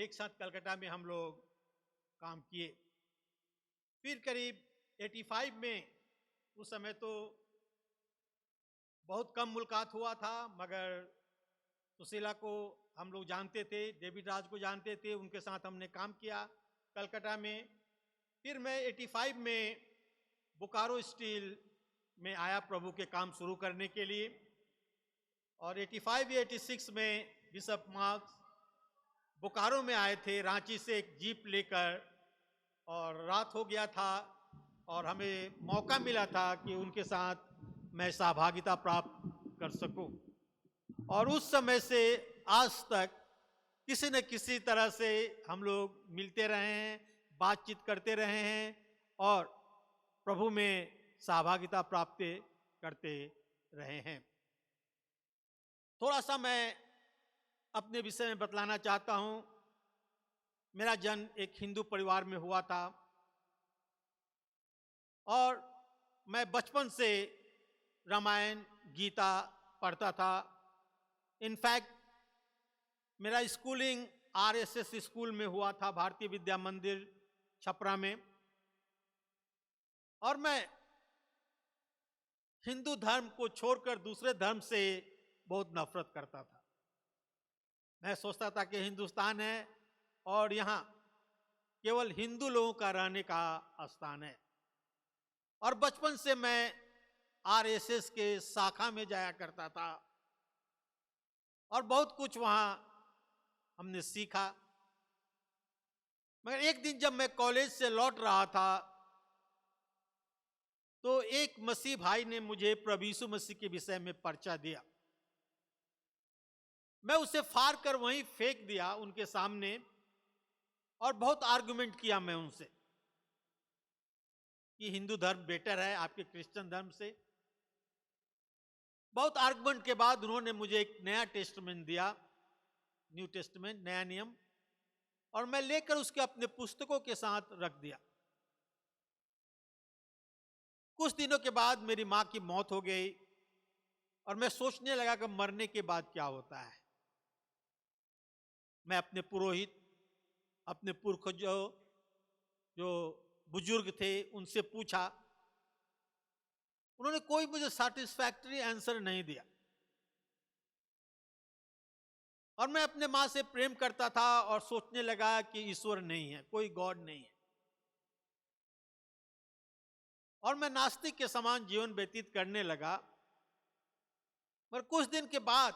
एक साथ कलकत्ता में हम लोग काम किए। फिर करीब 85 में, उस समय तो बहुत कम मुलाकात हुआ था, मगर सुशीला को हम लोग जानते थे, डेविड राज को जानते थे, उनके साथ हमने काम किया कलकत्ता में। फिर मैं 85 में बोकारो स्टील में आया प्रभु के काम शुरू करने के लिए, और 85 या 86 में बिशप मार्क्स बोकारो में आए थे रांची से एक जीप लेकर, और रात हो गया था और हमें मौका मिला था कि उनके साथ मैं सहभागिता प्राप्त कर सकूं। और उस समय से आज तक किसी न किसी तरह से हम लोग मिलते रहे हैं, बातचीत करते रहे हैं और प्रभु में सहभागिता प्राप्त करते रहे हैं। थोड़ा सा मैं अपने विषय में बतलाना चाहता हूं। मेरा जन्म एक हिंदू परिवार में हुआ था और मैं बचपन से रामायण गीता पढ़ता था। इनफैक्ट मेरा स्कूलिंग आरएसएस स्कूल में हुआ था, भारतीय विद्या मंदिर छपरा में, और मैं हिंदू धर्म को छोड़कर दूसरे धर्म से बहुत नफरत करता था। मैं सोचता था कि हिंदुस्तान है और यहाँ केवल हिंदू लोगों का रहने का स्थान है, और बचपन से मैं आरएसएस के शाखा में जाया करता था और बहुत कुछ वहाँ हमने सीखा। मगर एक दिन जब मैं कॉलेज से लौट रहा था तो एक मसीह भाई ने मुझे प्रभु यीशु मसीह के विषय में पर्चा दिया। मैं उसे फाड़ कर वहीं फेंक दिया उनके सामने, और बहुत आर्गुमेंट किया मैं उनसे कि हिंदू धर्म बेटर है आपके क्रिश्चियन धर्म से। बहुत आर्गुमेंट के बाद उन्होंने मुझे एक नया टेस्टामेंट दिया, न्यू टेस्टामेंट, नया नियम, और मैं लेकर उसके अपने पुस्तकों के साथ रख दिया। कुछ दिनों के बाद मेरी मां की मौत हो गई और मैं सोचने लगा कि मरने के बाद क्या होता है। मैं अपने पुरोहित, अपने पुरख जो बुजुर्ग थे उनसे पूछा, उन्होंने कोई मुझे सैटिस्फैक्टरी आंसर नहीं दिया। और मैं अपने मां से प्रेम करता था और सोचने लगा कि ईश्वर नहीं है, कोई गॉड नहीं है, और मैं नास्तिक के समान जीवन व्यतीत करने लगा। मगर कुछ दिन के बाद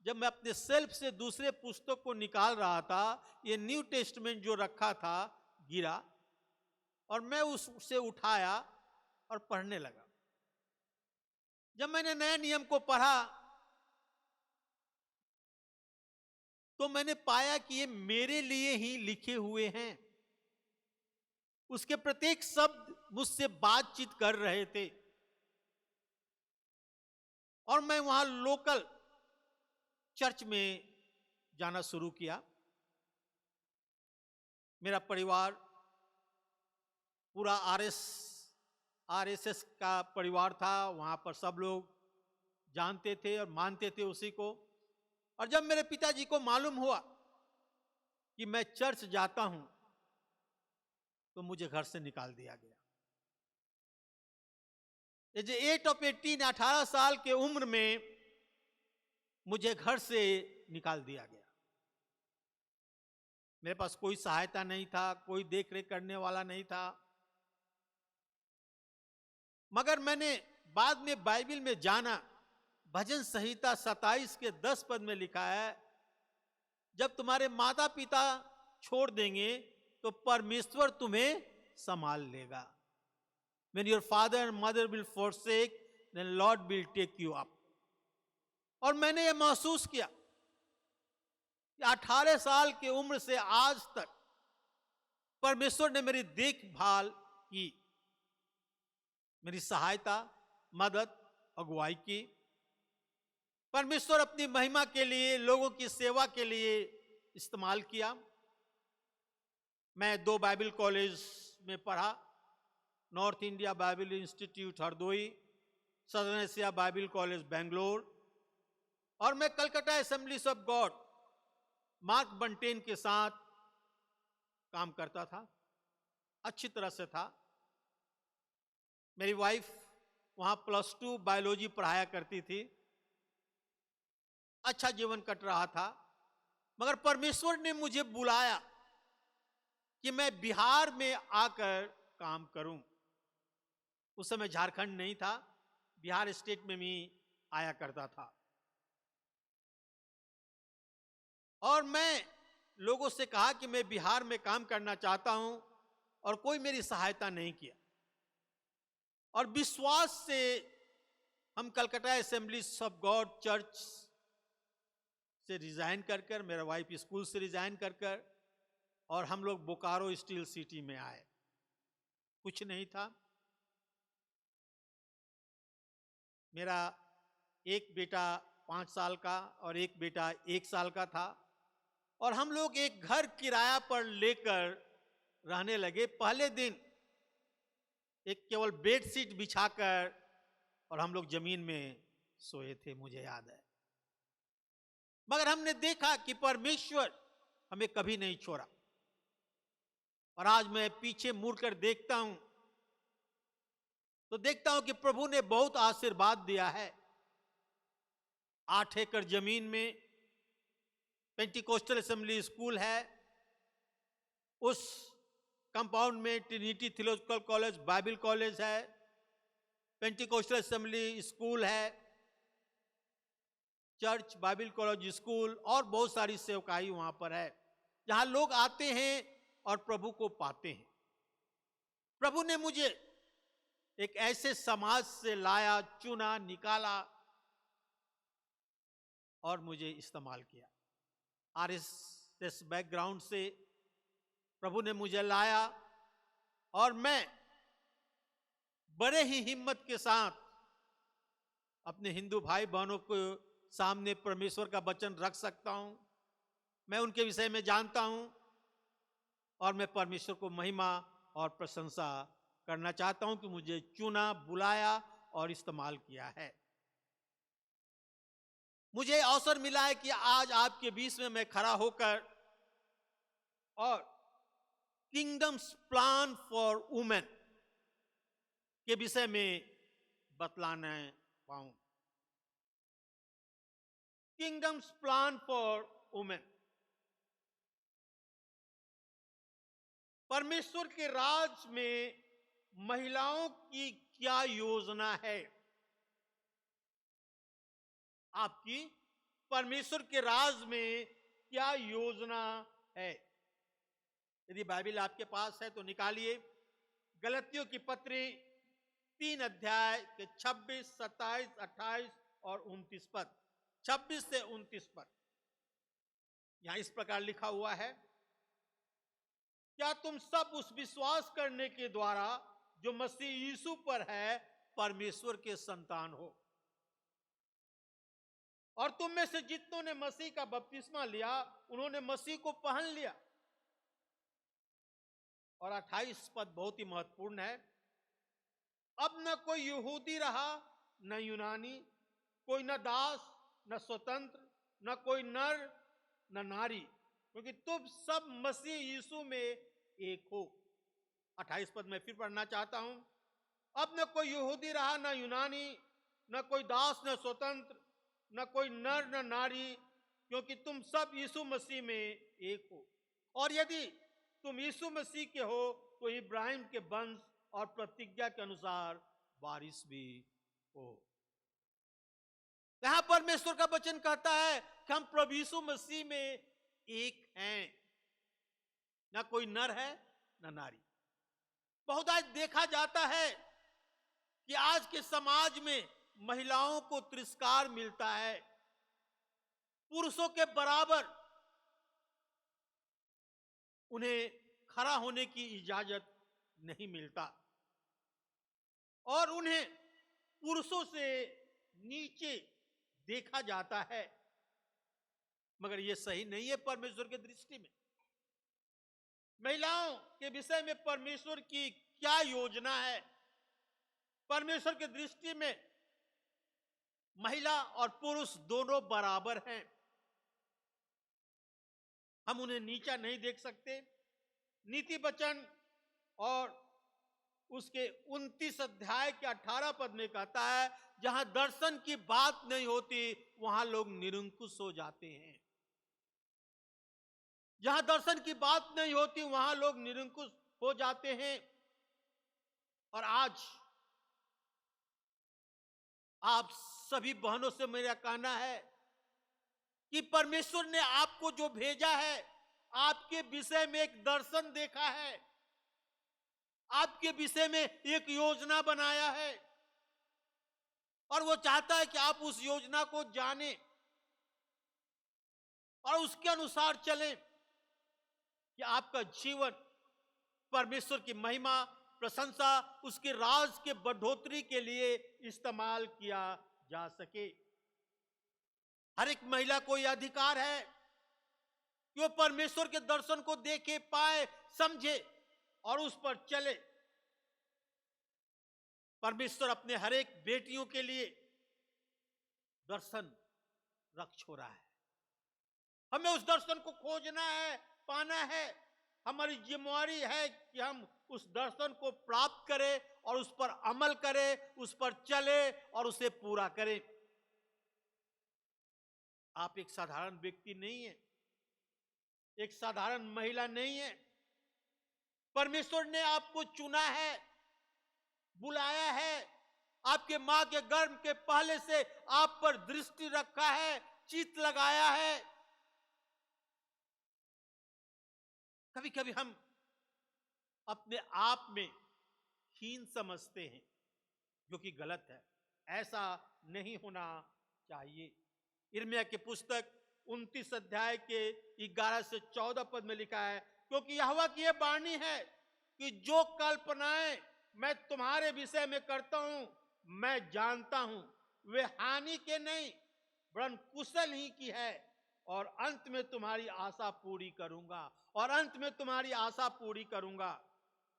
जब मैं अपने सेल्फ से दूसरे पुस्तक को निकाल रहा था, ये न्यू टेस्टामेंट जो रखा था गिरा और मैं उससे उठाया और पढ़ने लगा। जब मैंने नए नियम को पढ़ा तो मैंने पाया कि ये मेरे लिए ही लिखे हुए हैं। उसके प्रत्येक शब्द मुझसे बातचीत कर रहे थे, और मैं वहां लोकल चर्च में जाना शुरू किया। मेरा परिवार पूरा आरएसएस का परिवार था, वहां पर सब लोग जानते थे और मानते थे उसी को। और जब मेरे पिताजी को मालूम हुआ कि मैं चर्च जाता हूं तो मुझे घर से निकाल दिया गया। एज 8 ऑफ 18, 18 साल के उम्र में मुझे घर से निकाल दिया गया। मेरे पास कोई सहायता नहीं था, कोई देख रेख करने वाला नहीं था। मगर मैंने बाद में बाइबल में जाना, भजन संहिता 27 के 10 पद में लिखा है, जब तुम्हारे माता पिता छोड़ देंगे तो परमेश्वर तुम्हें संभाल लेगा। When your father and mother will forsake, then Lord will take you up. और मैंने ये महसूस किया कि 18 साल की उम्र से आज तक परमेश्वर ने मेरी देखभाल की, मेरी सहायता, मदद, अगुवाई की। परमेश्वर अपनी महिमा के लिए, लोगों की सेवा के लिए इस्तेमाल किया। मैं 2 बाइबल कॉलेज में पढ़ा, north India Bible institute Hardoi, southern Asia Bible college Bangalore, और मैं Calcutta assemblies of God Mark Buntain के साथ काम करता था, अच्छी तरह से था। मेरी वाइफ वहां +2 बायोलॉजी पढ़ाया करती थी, अच्छा जीवन कट रहा था। मगर परमेश्वर ने मुझे बुलाया कि मैं बिहार में आकर काम करूं। उस समय झारखंड नहीं था, बिहार स्टेट में भी आया करता था। और मैं लोगों से कहा कि मैं बिहार में काम करना चाहता हूं, और कोई मेरी सहायता नहीं किया। और विश्वास से हम Calcutta assemblies of God church से रिजाइन कर मेरा वाइफ स्कूल से रिजाइन कर और हम लोग बोकारो स्टील सिटी में आए। कुछ नहीं था। मेरा एक बेटा 5 साल का और एक बेटा 1 साल का था, और हम लोग एक घर किराया पर लेकर रहने लगे। पहले दिन एक केवल बेडशीट बिछाकर और हम लोग जमीन में सोए थे, मुझे याद है। मगर हमने देखा कि परमेश्वर हमें कभी नहीं छोड़ा। और आज मैं पीछे मुड़कर देखता हूं तो देखता हूं कि प्रभु ने बहुत आशीर्वाद दिया है। 8 एकड़ जमीन में पेंटिकोस्टल असेंबली स्कूल है। उस कंपाउंड में Trinity theological college, Bible college है, पेंटिकोस्टल असेंबली स्कूल है, चर्च, बाइबल कॉलेज, स्कूल, और बहुत सारी सेवकाई वहां पर है, जहां लोग आते हैं और प्रभु को पाते हैं। प्रभु ने मुझे एक ऐसे समाज से लाया, चुना, निकाला और मुझे इस्तेमाल किया। आरएसएस बैकग्राउंड से प्रभु ने मुझे लाया, और मैं बड़े ही हिम्मत के साथ अपने हिंदू भाई बहनों को सामने परमेश्वर का वचन रख सकता हूं। मैं उनके विषय में जानता हूं, और मैं परमेश्वर को महिमा और प्रशंसा करना चाहता हूं कि मुझे चुना, बुलाया और इस्तेमाल किया है। मुझे अवसर मिला है कि आज आपके बीच में मैं खड़ा होकर और किंगडम्स प्लान फॉर वुमेन के विषय में बतलाना पाऊं। किंगडम्स प्लान फॉर वुमेन, परमेश्वर के राज में महिलाओं की क्या योजना है। आपकी परमेश्वर के राज में क्या योजना है। यदि बाइबल आपके पास है तो निकालिए। गलतियों की पत्री 3 अध्याय के 26, 27, 28 और 29 पद। 26 से 29 पद यहां इस प्रकार लिखा हुआ है, क्या तुम सब उस विश्वास करने के द्वारा जो मसीह यीशु पर है परमेश्वर के संतान हो, और तुम में से जितनों ने मसीह का बपतिस्मा लिया उन्होंने मसीह को पहन लिया। और 28 पद बहुत ही महत्वपूर्ण है, अब न कोई यहूदी रहा न यूनानी, कोई न दास न स्वतंत्र, न कोई नर न नारी, क्योंकि तुम सब मसीह यीशु में एक हो। 28 पद में फिर पढ़ना चाहता हूं, अब न कोई यहूदी रहा न यूनानी, न कोई दास न स्वतंत्र, न कोई नर न नारी, क्योंकि तुम सब यीशु मसीह में एक हो। और यदि तुम यीशु मसीह के हो तो इब्राहिम के वंश और प्रतिज्ञा के अनुसार वारिस भी हो। यहां परमेश्वर का वचन कहता है कि हम प्रभु यीशु मसीह में एक हैं, ना कोई नर है ना नारी। बहुत आज देखा जाता है कि आज के समाज में महिलाओं को तिरस्कार मिलता है, पुरुषों के बराबर उन्हें खड़ा होने की इजाजत नहीं मिलता, और उन्हें पुरुषों से नीचे देखा जाता है। मगर यह सही नहीं है परमेश्वर के दृष्टि में। महिलाओं के विषय में परमेश्वर की क्या योजना है। परमेश्वर की दृष्टि में महिला और पुरुष दोनों बराबर हैं। हम उन्हें नीचा नहीं देख सकते। नीति वचन और उसके 29 अध्याय के 18 पद में कहता है, जहां दर्शन की बात नहीं होती वहां लोग निरंकुश हो जाते हैं। जहां दर्शन की बात नहीं होती वहां लोग निरंकुश हो जाते हैं। और आज आप सभी बहनों से मेरा कहना है कि परमेश्वर ने आपको जो भेजा है, आपके विषय में एक दर्शन देखा है, आपके विषय में एक योजना बनाया है, और वो चाहता है कि आप उस योजना को जानें और उसके अनुसार चलें, कि आपका जीवन परमेश्वर की महिमा, प्रशंसा, उसके राज के बढ़ोतरी के लिए इस्तेमाल किया जा सके। हर एक महिला को यह अधिकार है कि वो परमेश्वर के दर्शन को देखे, पाए, समझे और उस पर चले। परमेश्वर अपने हर एक बेटियों के लिए दर्शन रख छोड़ा है। हमें उस दर्शन को खोजना है, पाना है। हमारी जिम्मेवारी है कि हम उस दर्शन को प्राप्त करें और उस पर अमल करें, उस पर चले और उसे पूरा करें। आप एक साधारण व्यक्ति नहीं है, एक साधारण महिला नहीं है। परमेश्वर ने आपको चुना है, बुलाया है, आपके मां के गर्भ के पहले से आप पर दृष्टि रखा है, चित्त लगाया है। कभी कभी हम अपने आप में हीन समझते हैं, जो कि गलत है। ऐसा नहीं होना चाहिए। यिर्मयाह की पुस्तक 29 अध्याय के 11 से 14 पद में लिखा है, क्योंकि यहोवा की यह वाणी है कि जो कल्पनाएं मैं तुम्हारे विषय में करता हूं, मैं जानता हूं, वे हानि के नहीं वरन कुशल ही की है, और अंत में तुम्हारी आशा पूरी करूंगा, और अंत में तुम्हारी आशा पूरी करूंगा।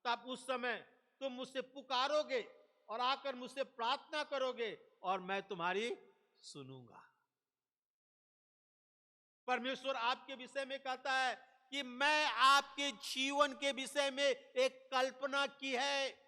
तब उस समय तुम मुझसे पुकारोगे और आकर मुझसे प्रार्थना करोगे और मैं तुम्हारी सुनूंगा। परमेश्वर आपके विषय में कहता है कि मैं आपके जीवन के विषय में एक कल्पना की है।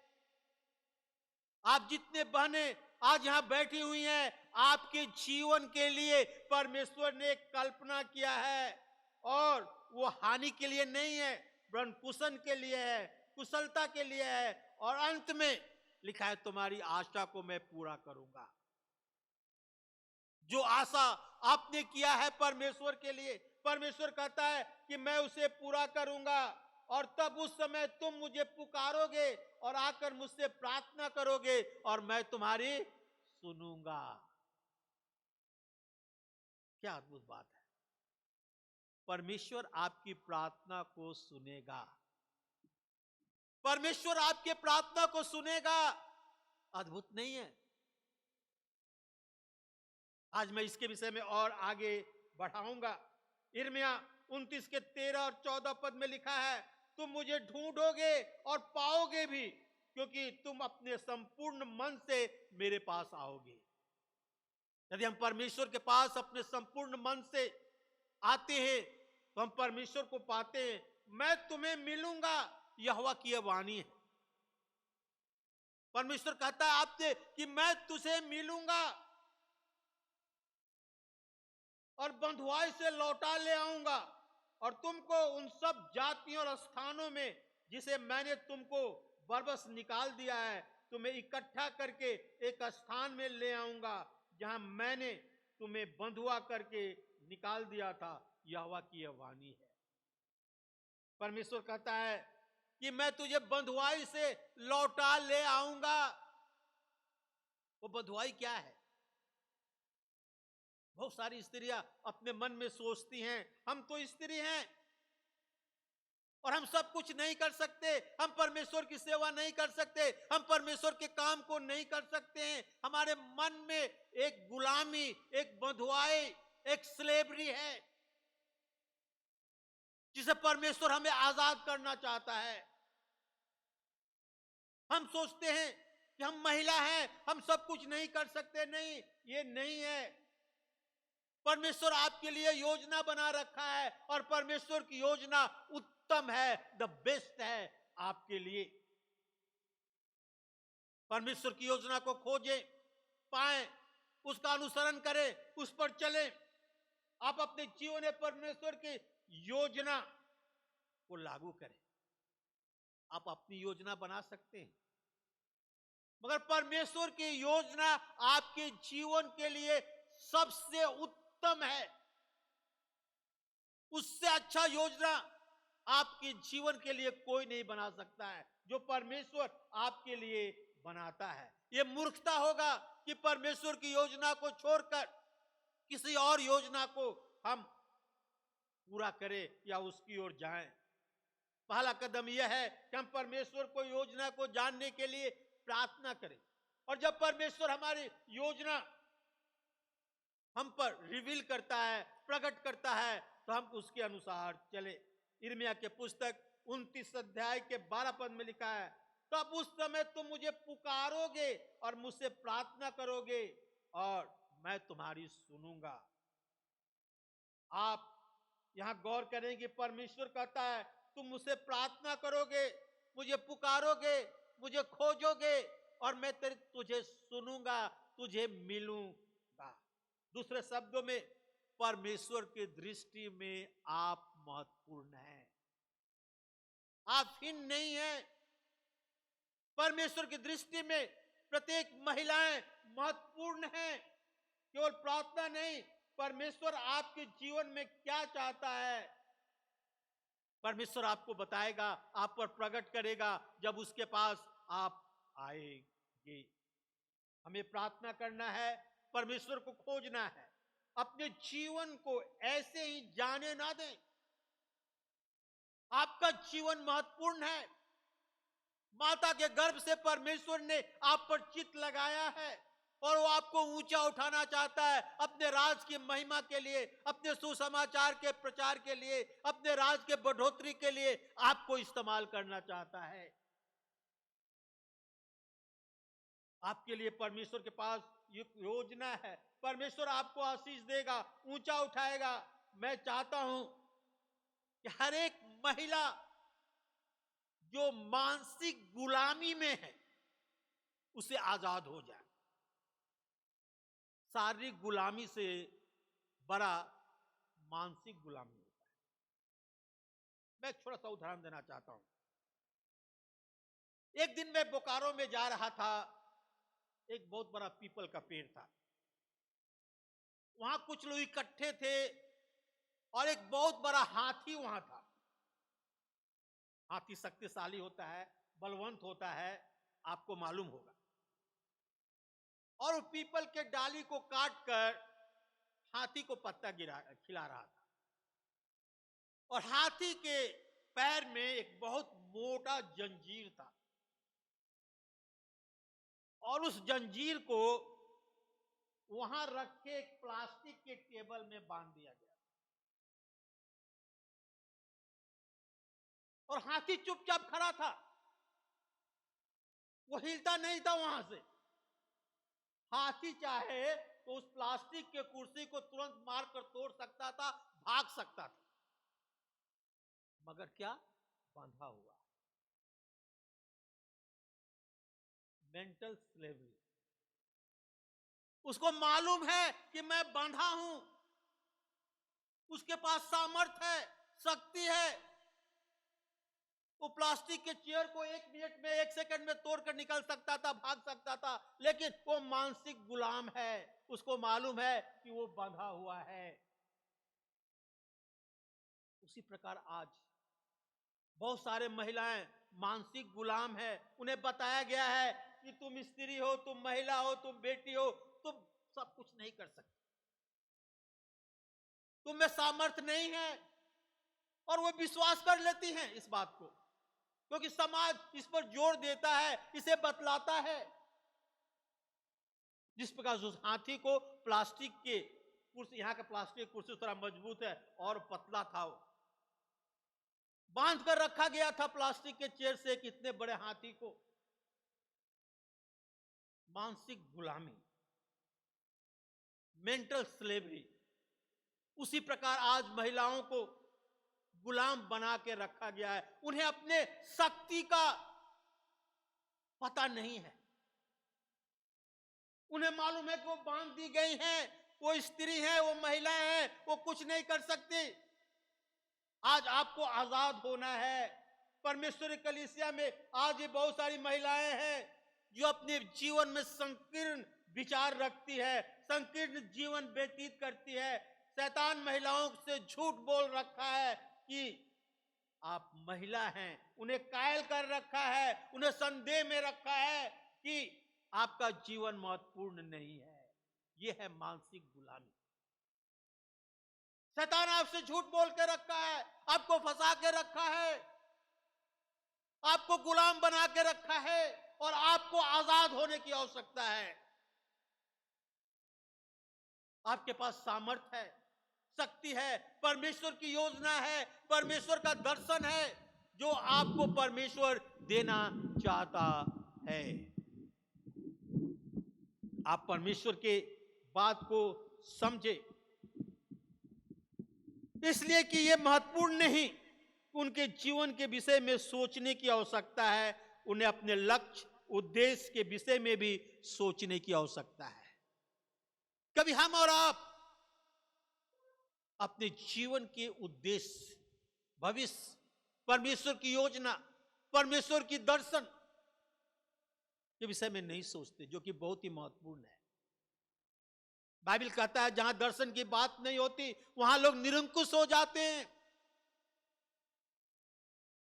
आप जितने बहनें आज यहां बैठी हुई हैं, आपके जीवन के लिए परमेश्वर ने एक कल्पना किया है, और वो हानि के लिए नहीं है वरन कुशल के लिए है, कुशलता के लिए है। और अंत में लिखा है, तुम्हारी आशा को मैं पूरा करूंगा। जो आशा आपने किया है परमेश्वर के लिए, परमेश्वर कहता है कि मैं उसे पूरा करूंगा, और तब उस समय तुम मुझे पुकारोगे और आकर मुझसे प्रार्थना करोगे और मैं तुम्हारी सुनूंगा। क्या अद्भुत बात है। परमेश्वर आपकी प्रार्थना को सुनेगा। परमेश्वर आपके प्रार्थना को सुनेगा। अद्भुत नहीं है? आज मैं इसके विषय में और आगे बढ़ाऊंगा। यिर्मयाह 29 के 13 और 14 पद में लिखा है, तुम मुझे ढूंढोगे और पाओगे भी, क्योंकि तुम अपने संपूर्ण मन से मेरे पास आओगे। यदि हम परमेश्वर के पास अपने संपूर्ण मन से आते हैं तो हम परमेश्वर को पाते हैं। मैं तुम्हें मिलूंगा, यहोवा की यह वाणी है। परमेश्वर कहता है आपसे कि मैं तुझे मिलूंगा और बंधुआई से लौटा ले आऊंगा, और तुमको उन सब जातियों और स्थानों में जिसे मैंने तुमको बरबस निकाल दिया है, तुम्हें इकट्ठा करके एक स्थान में ले आऊंगा जहां मैंने तुम्हें बंधुआ करके निकाल दिया था। यहोवा की यह वाणी है। परमेश्वर कहता है कि मैं तुझे बंधुआई से लौटा ले आऊंगा। वो बंधुआई क्या है? बहुत सारी स्त्रियां अपने मन में सोचती हैं, हम तो स्त्री हैं और हम सब कुछ नहीं कर सकते, हम परमेश्वर की सेवा नहीं कर सकते, हम परमेश्वर के काम को नहीं कर सकते हैं। हमारे मन में एक गुलामी, एक बंधुआई, एक स्लेवरी है जिसे परमेश्वर हमें आजाद करना चाहता है। हम सोचते हैं कि हम महिला हैं, हम सब कुछ नहीं कर सकते। नहीं, ये नहीं है। परमेश्वर आपके लिए योजना बना रखा है और परमेश्वर की योजना उत्तम है, द बेस्ट है आपके लिए। परमेश्वर की योजना को खोजें, पाएं, उसका अनुसरण करें, उस पर चलें। आप अपने जीवन में परमेश्वर की योजना को लागू करें। आप अपनी योजना बना सकते हैं, मगर परमेश्वर की योजना आपके जीवन के लिए सबसे उत्तम है। उससे अच्छा योजना आपके जीवन के लिए कोई नहीं बना सकता है जो परमेश्वर आपके लिए बनाता है। यह मूर्खता होगा कि परमेश्वर की योजना को छोड़कर किसी और योजना को हम पूरा करें या उसकी ओर जाएं। पहला कदम यह है कि हम परमेश्वर को योजना को जानने के लिए प्रार्थना करें, और जब परमेश्वर हमारी योजना हम पर रिवील करता है, प्रकट करता है, तो हम उसके अनुसार चले। यिर्मयाह के पुस्तक 29 अध्याय के 12 पद में लिखा है, तब उस समय तुम मुझे पुकारोगे और मुझसे प्रार्थना करोगे और मैं तुम्हारी सुनूंगा। आप यहां गौर करें कि परमेश्वर कहता है तुम मुझसे प्रार्थना करोगे, मुझे पुकारोगे, मुझे खोजोगे और मैं तुझे सुनूंगा, तुझे मिलूंगा। दूसरे शब्दों में, परमेश्वर की दृष्टि में आप महत्वपूर्ण हैं, आप हीन नहीं हैं। परमेश्वर की दृष्टि में प्रत्येक महिलाएं महत्वपूर्ण हैं। केवल प्रार्थना नहीं, परमेश्वर आपके जीवन में क्या चाहता है, परमेश्वर आपको बताएगा, आप पर प्रकट करेगा जब उसके पास आप आएंगे। हमें प्रार्थना करना है, परमेश्वर को खोजना है, अपने जीवन को ऐसे ही जाने ना दें। आपका जीवन महत्वपूर्ण है। माता के गर्भ से परमेश्वर ने आप पर चित्त लगाया है और वो आपको ऊंचा उठाना चाहता है, अपने राज की महिमा के लिए, अपने सुसमाचार के प्रचार के लिए, अपने राज के बढ़ोतरी के लिए आपको इस्तेमाल करना चाहता है। आपके लिए परमेश्वर के पास एक योजना है। परमेश्वर आपको आशीष देगा, ऊंचा उठाएगा। मैं चाहता हूं कि हर एक महिला जो मानसिक गुलामी में है उसे आजाद हो जाए। शारीरिक गुलामी से बड़ा मानसिक गुलामी होता है। मैं एक छोटा सा उदाहरण देना चाहता हूं। एक दिन मैं बोकारो में जा रहा था, एक बहुत बड़ा पीपल का पेड़ था, वहां कुछ लोग इकट्ठे थे और एक बहुत बड़ा हाथी वहां था। हाथी शक्तिशाली होता है, बलवंत होता है, आपको मालूम होगा। और वो पीपल के डाली को काटकर हाथी को पत्ता खिला रहा था, और हाथी के पैर में एक बहुत मोटा जंजीर था, और उस जंजीर को वहां रख के एक प्लास्टिक के टेबल में बांध दिया गया, और हाथी चुपचाप खड़ा था, वो हिलता नहीं था वहां से। हाथी चाहे तो उस प्लास्टिक के कुर्सी को तुरंत मारकर तोड़ सकता था, भाग सकता था, मगर क्या, बंधा हुआ। Mental slavery. उसको मालूम है कि मैं बंधा हूं, उसके पास सामर्थ है, शक्ति है। वो प्लास्टिक के चेयर को 1 मिनट में, 1 सेकंड में तोड़कर निकल सकता था, भाग सकता था, लेकिन वो मानसिक गुलाम है। उसको मालूम है कि वो बंधा हुआ है। उसी प्रकार आज बहुत सारे महिलाएं मानसिक गुलाम है। उन्हें बताया गया है कि तुम स्त्री हो, तुम महिला हो, तुम बेटी हो, तुम सब कुछ नहीं कर सकती, तुम में सामर्थ्य नहीं है। और वो विश्वास कर लेती हैं इस बात को, क्योंकि समाज इस पर जोर देता है, इसे बतलाता है। जिस प्रकार उस हाथी को प्लास्टिक के कुर्सी, यहां का प्लास्टिक कुर्सी थोड़ा मजबूत है और पतला था, वो बांध कर रखा गया था प्लास्टिक के चेयर से कितने बड़े हाथी को। मानसिक गुलामी, मेंटल स्लेवरी। उसी प्रकार आज महिलाओं को गुलाम बना के रखा गया है। उन्हें अपने शक्ति का पता नहीं है। उन्हें मालूम है कि वो बांध दी गई हैं, वो स्त्री हैं, वो महिलाएं हैं, वो कुछ नहीं कर सकती। आज आपको आजाद होना है। परमेश्वर की कलीसिया में आज ये बहुत सारी महिलाएं हैं जो अपने जीवन में संकीर्ण विचार रखती है, संकीर्ण जीवन व्यतीत करती है। शैतान महिलाओं से झूठ बोल रखा है कि आप महिला हैं, उन्हें कायल कर रखा है, उन्हें संदेह में रखा है कि आपका जीवन महत्वपूर्ण नहीं है। यह है मानसिक गुलामी। शैतान आपसे झूठ बोल के रखा है, आपको फंसा के रखा है, आपको गुलाम बना के रखा है और आपको आजाद होने की आवश्यकता है। आपके पास सामर्थ्य है, शक्ति है, परमेश्वर की योजना है, परमेश्वर का दर्शन है जो आपको परमेश्वर देना चाहता है। आप परमेश्वर के बात को समझे, इसलिए कि यह महत्वपूर्ण नहीं, उनके जीवन के विषय में सोचने की आवश्यकता है। उन्हें अपने लक्ष्य उद्देश्य के विषय में भी सोचने की आवश्यकता है। कभी हम और आप अपने जीवन के उद्देश्य, भविष्य, परमेश्वर की योजना, परमेश्वर की दर्शन के विषय में नहीं सोचते, जो कि बहुत ही महत्वपूर्ण है। बाइबल कहता है जहां दर्शन की बात नहीं होती वहां लोग निरंकुश हो जाते हैं।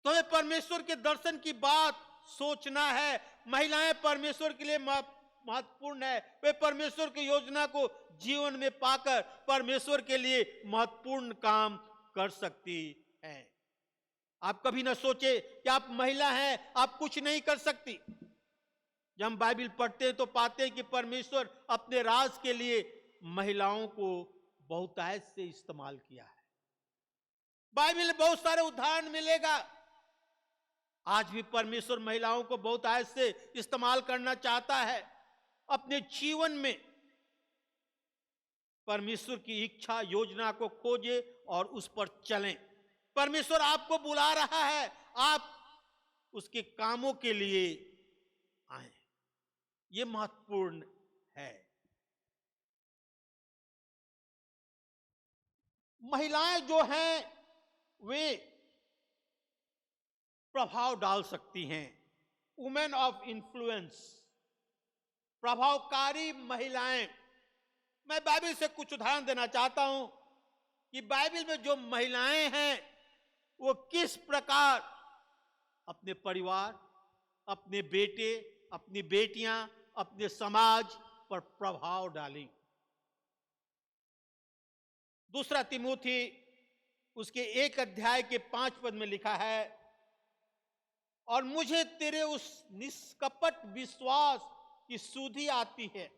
तो ये परमेश्वर के दर्शन की बात सोचना है। महिलाएं परमेश्वर के लिए महत्वपूर्ण है। वे परमेश्वर की योजना को जीवन में पाकर परमेश्वर के लिए महत्वपूर्ण काम कर सकती हैं। आप कभी ना सोचे कि आप महिला हैं, आप कुछ नहीं कर सकती। जब हम बाइबल पढ़ते हैं तो पाते हैं कि परमेश्वर अपने राज के लिए महिलाओं को बहुतायत से इस्तेमाल किया है। बाइबल में बहुत सारे उदाहरण मिलेगा। आज भी परमेश्वर महिलाओं को बहुतायत से इस्तेमाल करना चाहता है। अपने जीवन में परमेश्वर की इच्छा योजना को खोजे और उस पर चलें। परमेश्वर आपको बुला रहा है, आप उसके कामों के लिए आए। यह महत्वपूर्ण है। महिलाएं जो हैं वे प्रभाव डाल सकती हैं। वुमेन ऑफ इन्फ्लुएंस, प्रभावकारी महिलाएं। मैं बाइबल से कुछ उदाहरण देना चाहता हूं कि बाइबल में जो महिलाएं हैं वो किस प्रकार अपने परिवार, अपने बेटे, अपनी बेटियां, अपने समाज पर प्रभाव डाली। दूसरा तिमोथी उसके 1 अध्याय के 5 पद में लिखा है, और मुझे तेरे उस निष्कपट विश्वास की सुधि आती है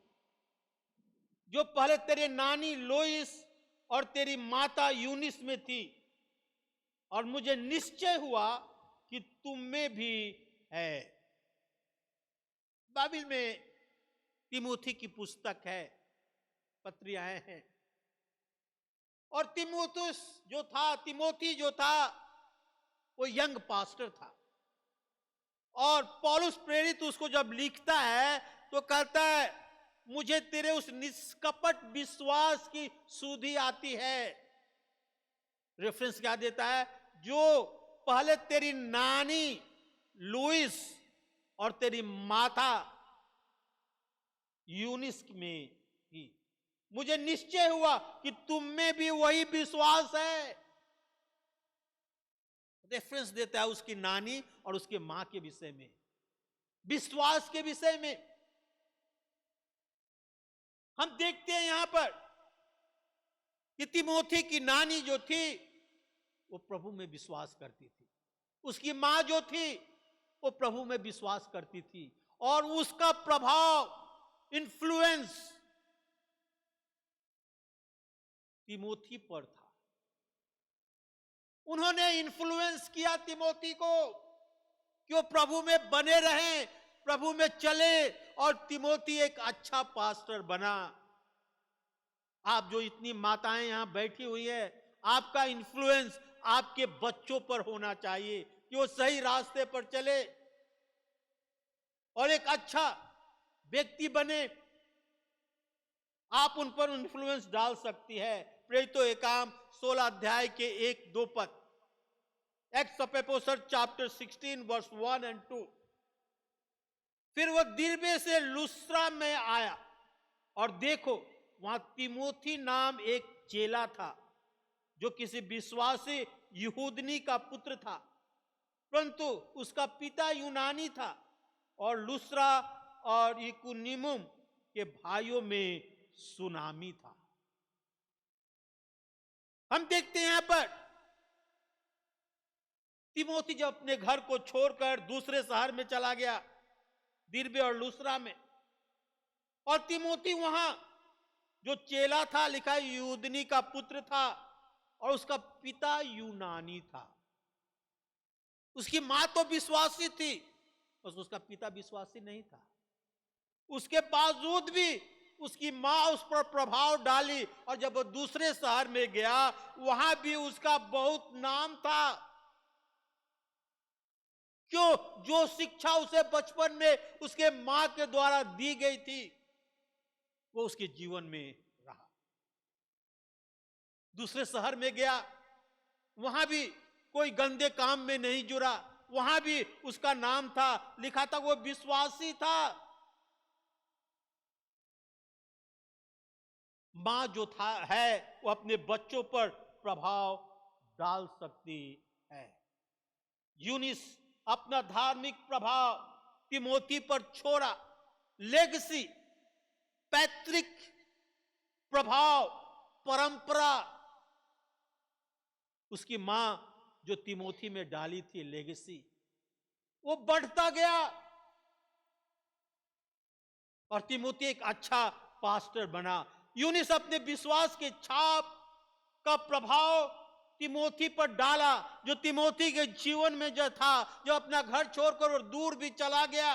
जो पहले तेरे नानी लोइस और तेरी माता यूनिस में थी, और मुझे निश्चय हुआ कि तुम में भी है। बाइबल में तिमोथी की पुस्तक है, पत्रियाएं हैं, और तिमोथी जो था वो यंग पास्टर था। और पौलुस प्रेरित उसको जब लिखता है तो कहता है मुझे तेरे उस निष्कपट विश्वास की सुधि आती है। रेफरेंस क्या देता है? जो पहले तेरी नानी लुइस और तेरी माता यूनिस में थी, मुझे निश्चय हुआ कि तुम में भी वही विश्वास है। रेफरेंस देता है उसकी नानी और उसके मां के विषय में, विश्वास के विषय में। हम देखते हैं यहां पर कि तिमोथी की नानी जो थी वो प्रभु में विश्वास करती थी, उसकी मां जो थी वो प्रभु में विश्वास करती थी, और उसका प्रभाव, इन्फ्लुएंस तिमोथी पर था। उन्होंने इन्फ्लुएंस किया तिमोथी को कि वो प्रभु में बने रहें, प्रभु में चले, और तिमोथी एक अच्छा पास्टर बना। आप जो इतनी माताएं यहां बैठी हुई है, आपका इन्फ्लुएंस आपके बच्चों पर होना चाहिए कि वो सही रास्ते पर चले और एक अच्छा व्यक्ति बने। आप उन पर इन्फ्लुएंस डाल सकती है। प्रेरितों के काम 16 अध्याय के 1-2 पद, Acts of Apostle chapter 16 verse 1 and 2। फिर वह दिरबे से लुस्त्रा में आया और देखो वहां तिमोथी नाम एक चेला था जो किसी विश्वासी यहूदनी का पुत्र था, परंतु उसका पिता यूनानी था और लुस्त्रा और इकुनिमुम के भाइयों में सुनामी था। हम देखते हैं यहां पर तिमोथी जब अपने घर को छोड़कर दूसरे शहर में चला गया, दिरबे और लुस्त्रा में, और तिमोथी वहां जो चेला था, लिखा है यूदनी का पुत्र था और उसका पिता यूनानी था। उसकी मां तो विश्वासी थी, बस उसका पिता विश्वासी नहीं था। उसके बावजूद भी उसकी मां उस पर प्रभाव डाली और जब वो दूसरे शहर में गया वहां भी उसका बहुत नाम था। क्यों? जो शिक्षा उसे बचपन में उसके मां के द्वारा दी गई थी वो उसके जीवन में रहा। दूसरे शहर में गया, वहां भी कोई गंदे काम में नहीं जुड़ा, वहां भी उसका नाम था, लिखा था वो विश्वासी था। मां जो था है वो अपने बच्चों पर प्रभाव डाल सकती है। यूनिस अपना धार्मिक प्रभाव तिमोथी पर छोड़ा। लेगसी, पैतृक प्रभाव, परंपरा उसकी मां जो तिमोथी में डाली थी, लेगेसी, वो बढ़ता गया और तिमोथी एक अच्छा पास्टर बना। यूनिस अपने विश्वास के छाप का प्रभाव तिमोथी पर डाला, जो तिमोथी के जीवन में जो था, जो अपना घर छोड़कर और दूर भी चला गया,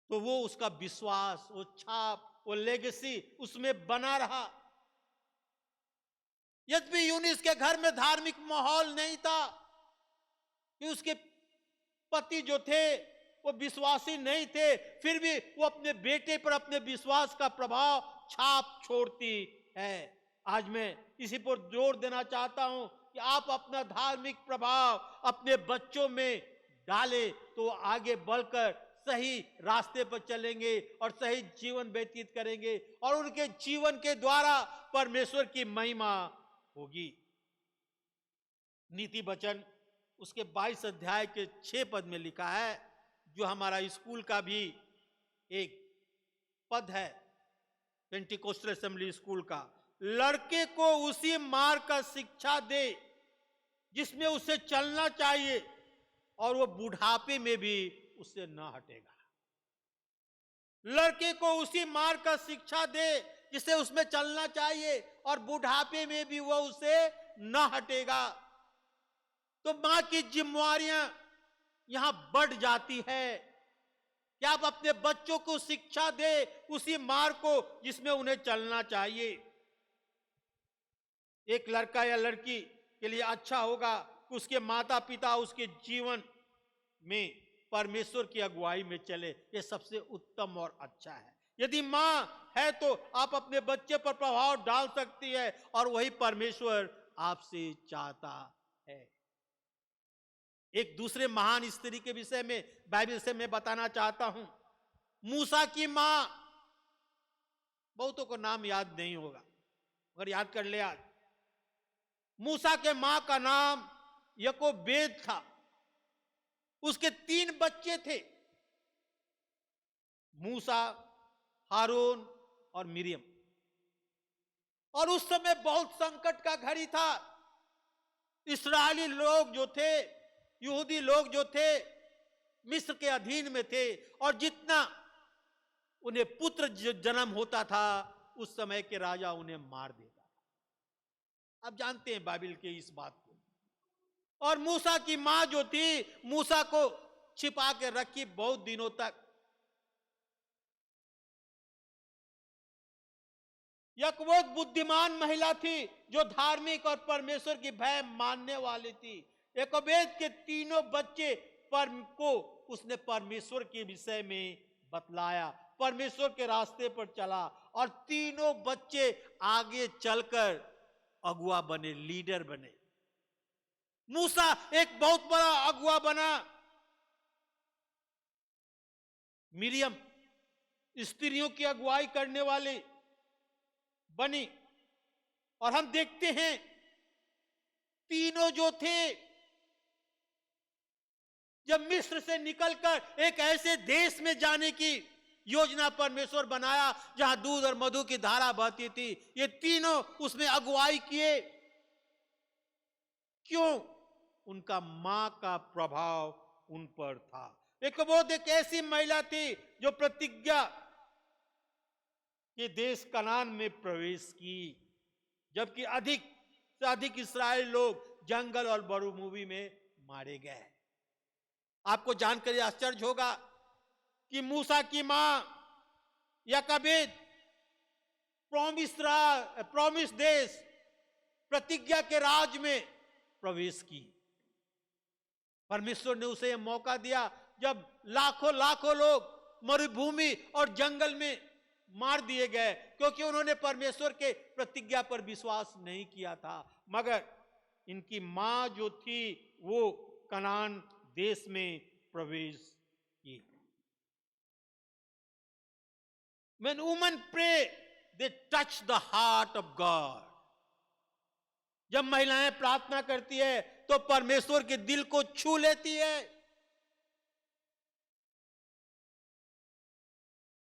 तो वो उसका विश्वास, वो छाप, वो लेगेसी उसमें बना रहा। यद्यपि यूनिस के घर में धार्मिक माहौल नहीं था, कि उसके पति जो थे वो विश्वासी नहीं थे, फिर भी वो अपने बेटे पर अपने विश्वास का प्रभाव, छाप छोड़ती है। आज मैं इसी पर जोर देना चाहता हूं कि आप अपना धार्मिक प्रभाव अपने बच्चों में डालें तो आगे बढ़कर सही रास्ते पर चलेंगे और सही जीवन व्यतीत करेंगे और उनके जीवन के द्वारा परमेश्वर की महिमा होगी। नीति वचन उसके 22 अध्याय के 6 पद में लिखा है, जो हमारा स्कूल का भी एक पद है, पेंटिकोस्टल असेंबली स्कूल का, लड़के को उसी मार्ग का शिक्षा दे जिसमें उसे चलना चाहिए और वो बुढ़ापे में भी उससे न हटेगा। लड़के को उसी मार्ग का शिक्षा दे जिसे उसमें चलना चाहिए और बुढ़ापे में भी वो उसे न हटेगा। तो मां की जिम्मेवारियां यहां बढ़ जाती है कि आप अपने बच्चों को शिक्षा दे उसी मार्ग को जिसमें उन्हें चलना चाहिए। एक लड़का या लड़की के लिए अच्छा होगा कि उसके माता पिता उसके जीवन में परमेश्वर की अगुवाई में चले, ये सबसे उत्तम और अच्छा है। यदि मां है तो आप अपने बच्चे पर प्रभाव डाल सकती है और वही परमेश्वर आपसे चाहता है। एक दूसरे महान स्त्री के विषय में बाइबल से मैं बताना चाहता हूं। मूसा की मां, बहुतों को नाम याद नहीं होगा, अगर याद कर ले आज। मूसा के मां का नाम यकोबेद था। उसके 3 बच्चे थे, मूसा, हारून और मिरियम। और उस समय बहुत संकट का घड़ी था। इस्राएली लोग जो थे, यहूदी लोग जो थे, मिस्र के अधीन में थे और जितना उन्हें पुत्र जन्म होता था उस समय के राजा उन्हें मार देता था। आप जानते हैं बाइबल के इस बात को। और मूसा की मां जो थी, मूसा को छिपा के रखी बहुत दिनों तक। यकवोद बुद्धिमान महिला थी जो धार्मिक और परमेश्वर की भय मानने वाली थी। यकोबेद के तीनों बच्चे को उसने परमेश्वर के विषय में बतलाया, परमेश्वर के रास्ते पर चला, और तीनों बच्चे आगे चलकर अगुआ बने, लीडर बने। मूसा एक बहुत बड़ा अगुआ बना। मिरियम स्त्रियों की अगुवाई करने वाली बनी। और हम देखते हैं तीनों जो थे, जब मिस्र से निकलकर एक ऐसे देश में जाने की योजना परमेश्वर बनाया जहां दूध और मधु की धारा बहती थी, ये तीनों उसमें अगुवाई किए। क्यों? उनका मां का प्रभाव उन पर था। यकोबोद एक ऐसी महिला थी जो प्रतिज्ञा के देश कनान में प्रवेश की, जबकि अधिक से अधिक इस्राएल लोग जंगल और मरुभूमि में मारे गए। आपको जानकर आश्चर्य होगा कि मूसा की मां यकोबेद प्रॉमिस देश, प्रतिज्ञा के राज में प्रवेश की। परमेश्वर ने उसे यह मौका दिया जब लाखों लाखों लोग मरुभूमि और जंगल में मार दिए गए, क्योंकि उन्होंने परमेश्वर के प्रतिज्ञा पर विश्वास नहीं किया था। मगर इनकी मां जो थी वो कनान देश में प्रवेश की। When women pray, they touch the heart of God. जब महिलाएं प्रार्थना करती है तो परमेश्वर के दिल को छू लेती है।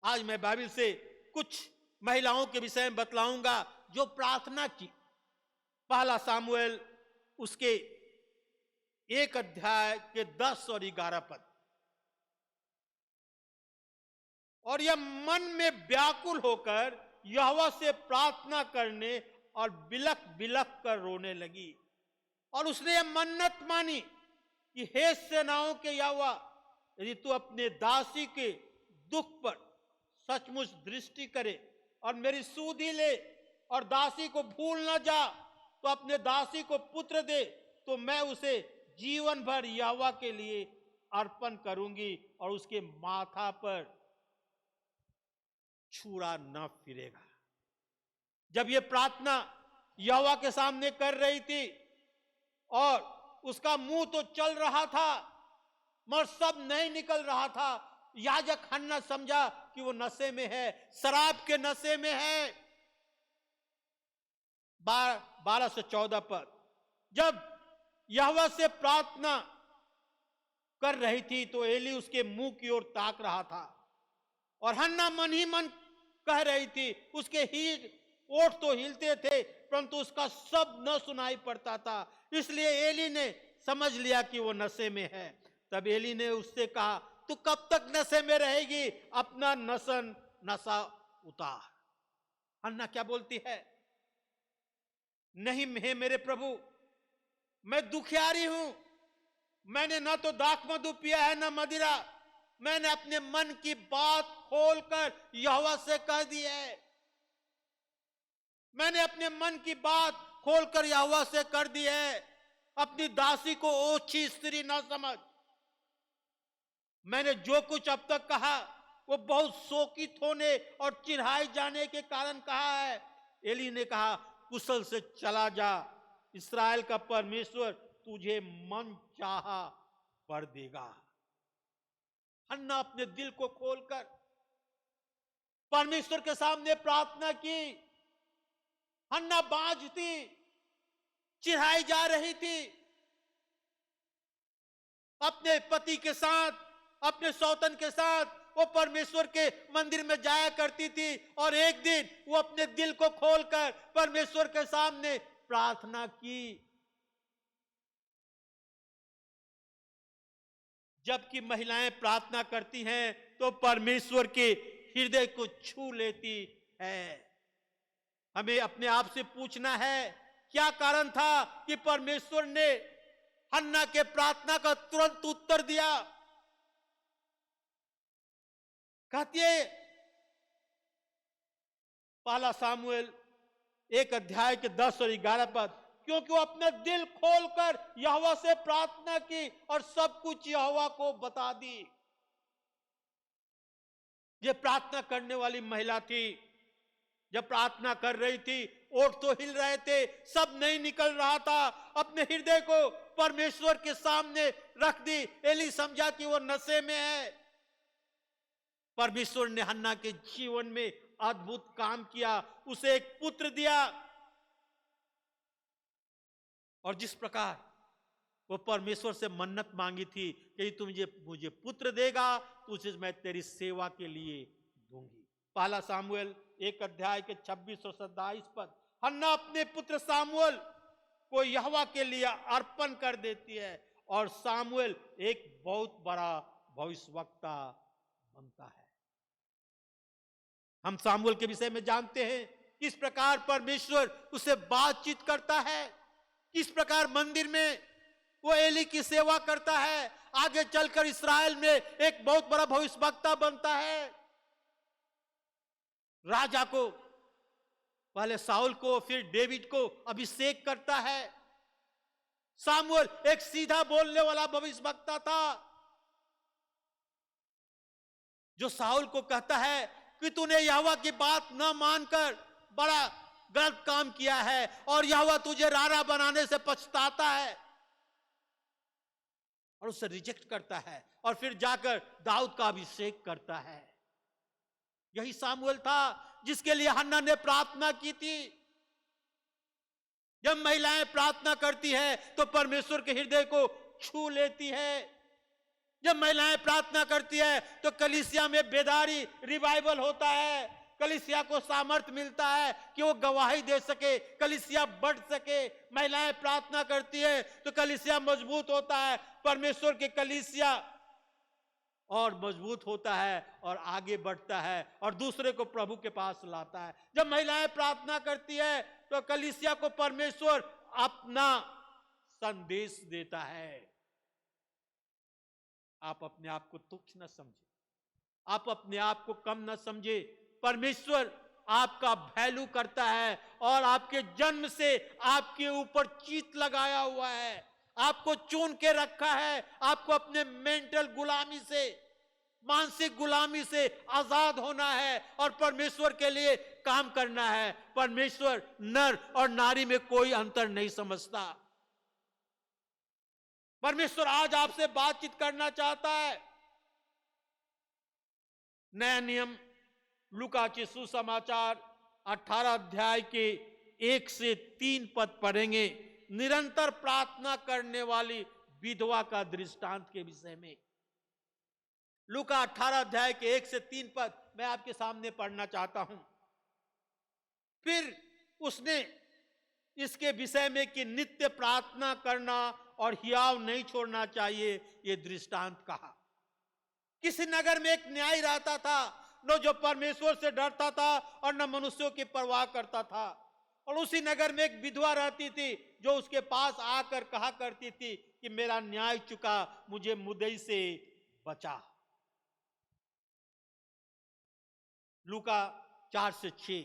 आज मैं बाइबल से कुछ महिलाओं के विषय में बतलाऊंगा जो प्रार्थना की। पहला सामुएल उसके 1 अध्याय के 10 और 11 पद। और यह मन में व्याकुल होकर यहोवा से प्रार्थना करने और बिलख बिलख कर रोने लगी। और उसने यह मन्नत मानी कि हे सेनाओं के यहोवा, यदि तू अपने दासी के दुख पर सचमुच दृष्टि करे और मेरी सुधि ले और दासी को भूल न जा, तो अपने दासी को पुत्र दे, तो मैं उसे जीवन भर यहोवा के लिए अर्पण करूंगी और उसके माथा पर छुरा न फिरेगा। जब ये प्रार्थना यहोवा के सामने कर रही थी और उसका मुंह तो चल रहा था मगर सब नहीं निकल रहा था, याजक हन्ना समझा कि वो नशे में है, शराब के नशे में है। 12 से 14 पद। जब यहोवा से प्रार्थना कर रही थी तो एली उसके मुंह की ओर ताक रहा था और हन्ना मन ही मन कह रही थी। उसके ओठ तो हिलते थे परंतु उसका शब्द न सुनाई पड़ता था, इसलिए एली ने समझ लिया कि वो नशे में है। तब एली ने उससे कहा, तू कब तक नशे में रहेगी? अपना नशा उतार। हन्ना क्या बोलती है? नहीं हे मेरे प्रभु, मैं दुखियारी हूं, मैंने ना तो दाख मधु पिया है ना मदिरा, मैंने अपने मन की बात खोलकर यहोवा से कह दी है। मैंने अपने मन की बात खोलकर यहोवा से कर दी है। अपनी दासी को ओछी स्त्री न समझ। मैंने जो कुछ अब तक कहा वो बहुत शोकित होने और चिढ़ाए जाने के कारण कहा है। एली ने कहा, कुशल से चला जा, इस्राएल का परमेश्वर तुझे मन चाहा वर देगा। हन्ना अपने दिल को खोलकर परमेश्वर के सामने प्रार्थना की। हन्ना बांझ थी, चिढ़ाई जा रही थी। अपने पति के साथ, अपने सौतन के साथ वो परमेश्वर के मंदिर में जाया करती थी और एक दिन वो अपने दिल को खोलकर परमेश्वर के सामने प्रार्थना की। जबकि महिलाएं प्रार्थना करती हैं तो परमेश्वर के हृदय को छू लेती है। हमें अपने आप से पूछना है, क्या कारण था कि परमेश्वर ने हन्ना के प्रार्थना का तुरंत उत्तर दिया? कहती है पहला सामुएल 1 अध्याय के 10 और 11 पद, क्योंकि वो अपने दिल खोलकर यहोवा से प्रार्थना की और सब कुछ यहोवा को बता दी। ये प्रार्थना करने वाली महिला थी। जब प्रार्थना कर रही थी, ओठ तो हिल रहे थे, सब नहीं निकल रहा था, अपने हृदय को परमेश्वर के सामने रख दी। एली समझा कि वो नशे में है। परमेश्वर ने हन्ना के जीवन में अद्भुत काम किया, उसे एक पुत्र दिया। और जिस प्रकार वो परमेश्वर से मन्नत मांगी थी कि तू मुझे पुत्र देगा तो उसे मैं तेरी सेवा के लिए दूंगी। पहला सामुएल 1 अध्याय के 26 और 27 पद, हन्ना अपने पुत्र सामुएल को यहोवा के लिए अर्पण कर देती है और सामुएल एक बहुत बड़ा भविष्यवक्ता बनता है। हम सामुएल के विषय में जानते हैं किस प्रकार परमेश्वर उससे बातचीत करता है, किस प्रकार मंदिर में वो एली की सेवा करता है, आगे चलकर इस्राएल में एक बहुत बड़ा भविष्यवक्ता बनता है। राजा को, पहले साउल को फिर डेविड को अभिषेक करता है। सामुएल एक सीधा बोलने वाला भविष्यवक्ता था, जो साउल को कहता है कि तूने यहोवा की बात न मानकर बड़ा गलत काम किया है और यहोवा तुझे रारा बनाने से पछताता है, और उसे रिजेक्ट करता है और फिर जाकर दाऊद का अभिषेक करता है। यही सामुएल था जिसके लिए हन्ना ने प्रार्थना की थी। जब महिलाएं प्रार्थना करती है तो परमेश्वर के हृदय को छू लेती है। जब महिलाएं प्रार्थना करती है तो कलीसिया में बेदारी रिवाइवल होता है, कलीसिया को सामर्थ्य मिलता है कि वो गवाही दे सके, कलीसिया बढ़ सके। महिलाएं प्रार्थना करती है तो कलीसिया मजबूत होता है, परमेश्वर के कलीसिया और मजबूत होता है और आगे बढ़ता है और दूसरे को प्रभु के पास लाता है। जब महिलाएं प्रार्थना करती है तो कलीसिया को परमेश्वर अपना संदेश देता है। आप अपने आप को तुच्छ न समझे, आप अपने आप को कम न समझे। परमेश्वर आपका वैल्यू करता है और आपके जन्म से आपके ऊपर चीत लगाया हुआ है, आपको चुन के रखा है, आपको अपने मेंटल गुलामी से, मानसिक गुलामी से आजाद होना है और परमेश्वर के लिए काम करना है। परमेश्वर नर और नारी में कोई अंतर नहीं समझता। परमेश्वर आज आपसे बातचीत करना चाहता है। नया नियम लूका के सुसमाचार 18 अध्याय के 1 से 3 पद पढ़ेंगे, निरंतर प्रार्थना करने वाली विधवा का दृष्टांत के विषय में। लूका 18 अध्याय के 1 से 3 पद मैं आपके सामने पढ़ना चाहता हूं। फिर उसने इसके विषय में कि नित्य प्रार्थना करना और हियाव नहीं छोड़ना चाहिए, ये दृष्टांत कहा। किसी नगर में एक न्यायी रहता था, न जो परमेश्वर से डरता था और न मनुष्यों की परवाह करता था। और उसी नगर में एक विधवा रहती थी जो उसके पास आकर कहा करती थी कि मेरा न्याय चुका, मुझे मुद्दई से बचा। लूका 4 से 6,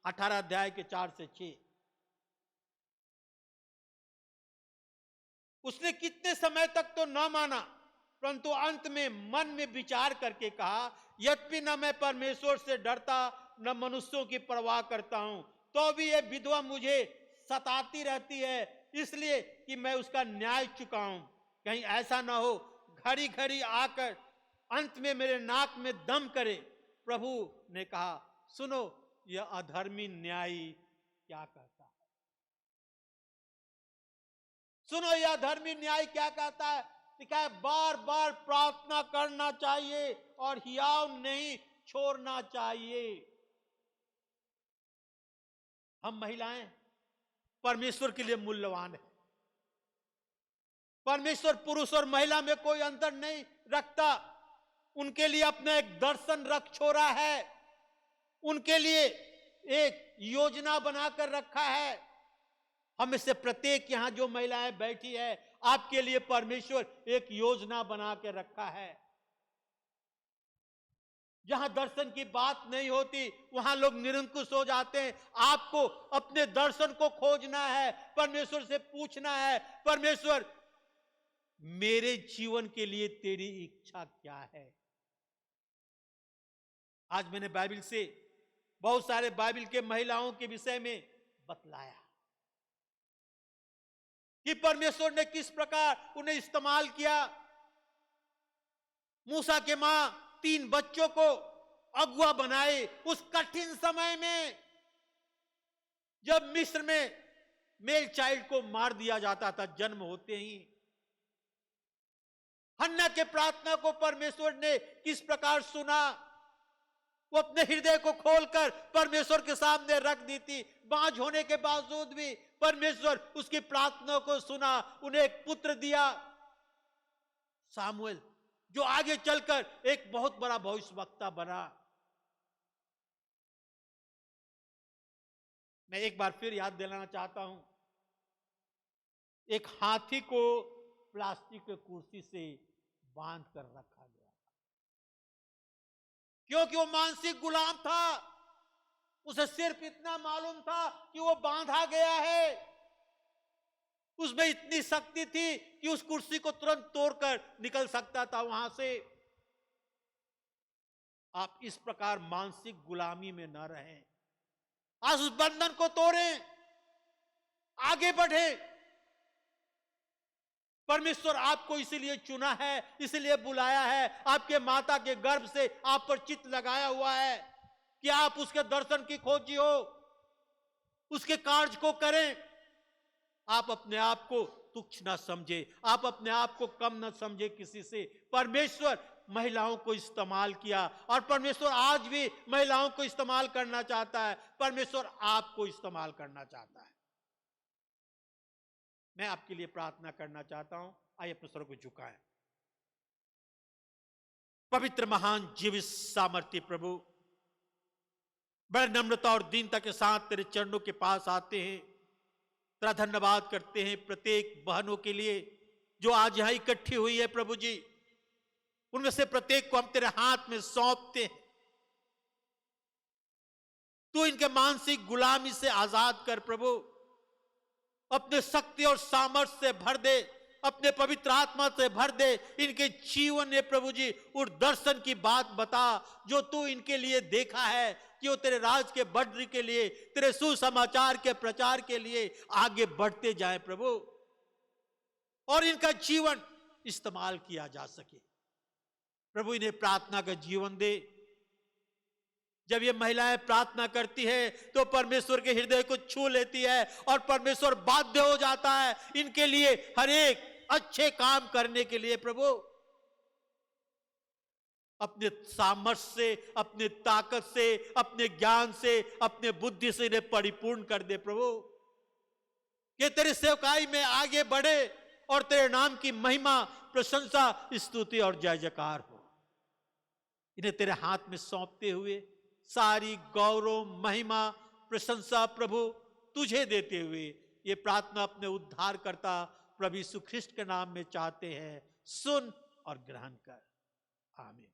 18 अध्याय के 4 से 6। उसने कितने समय तक तो न माना, परंतु अंत में मन में विचार करके कहा, यद्यपि न मैं परमेश्वर से डरता न मनुष्यों की परवाह करता हूं, तो भी यह विधवा मुझे सताती रहती है, इसलिए कि मैं उसका न्याय चुकाऊं। कहीं ऐसा ना हो घड़ी घड़ी आकर अंत में मेरे नाक में दम करे। प्रभु ने कहा, सुनो यह अधर्मी न्यायी क्या कहता है। सुनो यह धर्मी न्याय क्या कहता है। है बार बार प्रार्थना करना चाहिए और हियाव नहीं छोड़ना चाहिए। हम महिलाएं परमेश्वर के लिए मूल्यवान है। परमेश्वर पुरुष और महिला में कोई अंतर नहीं रखता। उनके लिए अपना एक दर्शन रख छोड़ा है, उनके लिए एक योजना बनाकर रखा है। हम इससे प्रत्येक यहां जो महिलाएं बैठी है, आपके लिए परमेश्वर एक योजना बना के रखा है। जहां दर्शन की बात नहीं होती वहां लोग निरंकुश हो जाते हैं। आपको अपने दर्शन को खोजना है, परमेश्वर से पूछना है, परमेश्वर मेरे जीवन के लिए तेरी इच्छा क्या है। आज मैंने बाइबल से बहुत सारे बाइबल के महिलाओं के विषय में बतलाया कि परमेश्वर ने किस प्रकार उन्हें इस्तेमाल किया। मूसा के मां 3 बच्चों को अगुआ बनाए उस कठिन समय में, जब मिस्र में मेल चाइल्ड को मार दिया जाता था जन्म होते ही। हन्ना के प्रार्थना को परमेश्वर ने किस प्रकार सुना, वो अपने हृदय को खोलकर परमेश्वर के सामने रख दी थी। बांझ होने के बावजूद भी परमेश्वर उसकी प्रार्थना को सुना, उन्हें एक पुत्र दिया सामुएल, जो आगे चलकर एक बहुत बड़ा भविष्यवक्ता बना। मैं एक बार फिर याद दिलाना चाहता हूं, एक हाथी को प्लास्टिक की कुर्सी से बांध कर रखा गया था, क्योंकि वो मानसिक गुलाम था। उसे सिर्फ इतना मालूम था कि वो बांधा गया है। उसमें इतनी शक्ति थी कि उस कुर्सी को तुरंत तोड़कर निकल सकता था वहां से। आप इस प्रकार मानसिक गुलामी में न रहें, आज उस बंधन को तोड़ें, आगे बढ़े। परमेश्वर आपको इसीलिए चुना है, इसीलिए बुलाया है, आपके माता के गर्भ से आप पर चित्त लगाया हुआ है कि आप उसके दर्शन की खोजी हो, उसके कार्य को करें। आप अपने आप को तुच्छ ना समझे, आप अपने आप को कम ना समझे किसी से। परमेश्वर महिलाओं को इस्तेमाल किया और परमेश्वर आज भी महिलाओं को इस्तेमाल करना चाहता है। परमेश्वर आपको इस्तेमाल करना चाहता है। मैं आपके लिए प्रार्थना करना चाहता हूं। आइए अपने सर को झुकाएं। पवित्र महान जीवित सामर्थ्य प्रभु, बड़े नम्रता और दीनता के साथ तेरे चरणों के पास आते हैं। तेरा धन्यवाद करते हैं प्रत्येक बहनों के लिए जो आज यहां इकट्ठी हुई है। प्रभु जी, उनमें से प्रत्येक को हम तेरे हाथ में सौंपते हैं। तू इनके मानसिक गुलामी से आजाद कर प्रभु, अपने शक्ति और सामर्थ्य से भर दे, अपने पवित्र आत्मा से भर दे। इनके जीवन में प्रभु जी उस दर्शन की बात बता जो तू इनके लिए देखा है, कि वो तेरे राज के बढ़ने के लिए, तेरे सुसमाचार के प्रचार के लिए आगे बढ़ते जाए प्रभु, और इनका जीवन इस्तेमाल किया जा सके। प्रभु इन्हें प्रार्थना का जीवन दे। जब ये महिलाएं प्रार्थना करती है तो परमेश्वर के हृदय को छू लेती है और परमेश्वर बाध्य हो जाता है इनके लिए हर एक अच्छे काम करने के लिए। प्रभु अपने सामर्थ्य से, अपने ताकत से, अपने ज्ञान से, अपने बुद्धि से इन्हें परिपूर्ण कर दे प्रभु, कि तेरे सेवकाई में आगे बढ़े और तेरे नाम की महिमा, प्रशंसा, स्तुति और जय जयकार हो। इन्हें तेरे हाथ में सौंपते हुए सारी गौरव, महिमा, प्रशंसा प्रभु तुझे देते हुए ये प्रार्थना अपने उद्धारकर्ता प्रभु यीशु ख्रिस्ट के नाम में चाहते हैं। सुन और ग्रहण कर। आमीन।